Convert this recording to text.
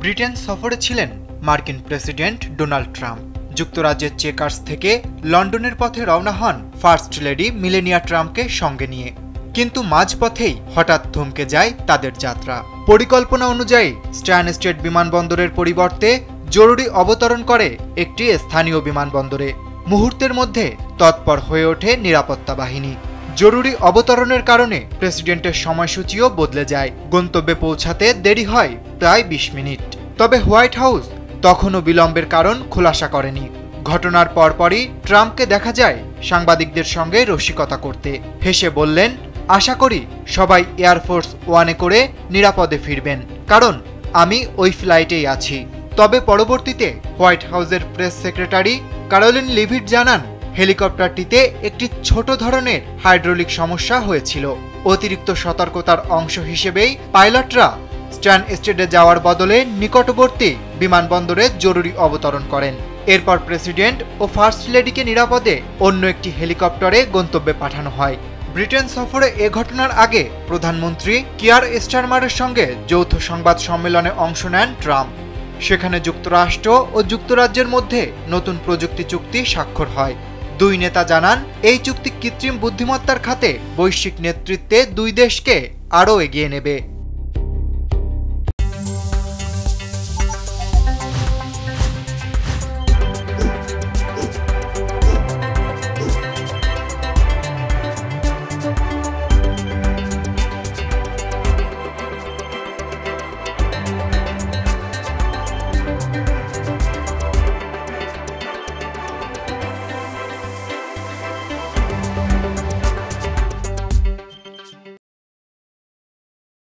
Britain সফরে ছিলেন মার্কিন প্রেসিডেন্ট ডোনাল্ড ট্রাম্প। যুক্তরাজ্যের চেকার্স থেকে লন্ডনের পথে রওনা হন ফার্স্ট লেডি মিলেনিয়া ট্রাম্পকে সঙ্গে নিয়ে। কিন্তু মাঝপথেই হঠাৎ থমকে যায় তাদের যাত্রা। পরিকল্পনা অনুযায়ী স্ট্যানস্টেড বিমানবন্দরের পরিবর্তে জরুরি অবতরণ করে একটি স্থানীয় বিমানবন্দরে। মুহূর্তের মধ্যে তৎপর হয়ে ওঠে নিরাপত্তা বাহিনী। জরুরি অবতরণের কারণে প্রেসিডেন্টের সময়সূচিও বদলে যায়। গন্তব্যে পৌঁছাতে দেরি হয় প্রায় ২০ মিনিট। তবে হোয়াইট হাউস তখনও বিলম্বের কারণ খোলাসা করেনি। ঘটনার পরপরই ট্রাম্পকে দেখা যায় সাংবাদিকদের সঙ্গে রসিকতা করতে। হেসে বললেন, আশা করি সবাই এয়ারফোর্স ওয়ানে করে নিরাপদে ফিরবেন, কারণ আমি ওই ফ্লাইটেই আছি। তবে পরবর্তীতে হোয়াইট হাউসের প্রেস সেক্রেটারি ক্যারোলিন লিভিট জানান, হেলিকপ্টারটিতে একটি ছোট ধরনের হাইড্রোলিক সমস্যা হয়েছিল। অতিরিক্ত সতর্কতার অংশ হিসেবেই পাইলটরা স্ট্যানস্টেডে যাওয়ার বদলে নিকটবর্তী বিমানবন্দরে জরুরি অবতরণ করেন। এরপর প্রেসিডেন্ট ও ফার্স্ট লেডিকে নিরাপদে অন্য একটি হেলিকপ্টারে গন্তব্যে পাঠানো হয়। ব্রিটেন সফরে এ ঘটনার আগে প্রধানমন্ত্রী কিয়ার স্টারমারের সঙ্গে যৌথ সংবাদ সম্মেলনে অংশ নেন ট্রাম্প। সেখানে যুক্তরাষ্ট্র ও যুক্তরাজ্যের মধ্যে নতুন প্রযুক্তি চুক্তি স্বাক্ষর হয়। দুই নেতা জানান, এই চুক্তি কৃত্রিম বুদ্ধিমত্তার খাতে বৈশ্বিক নেতৃত্বে দুই দেশকে আরও এগিয়ে নেবে।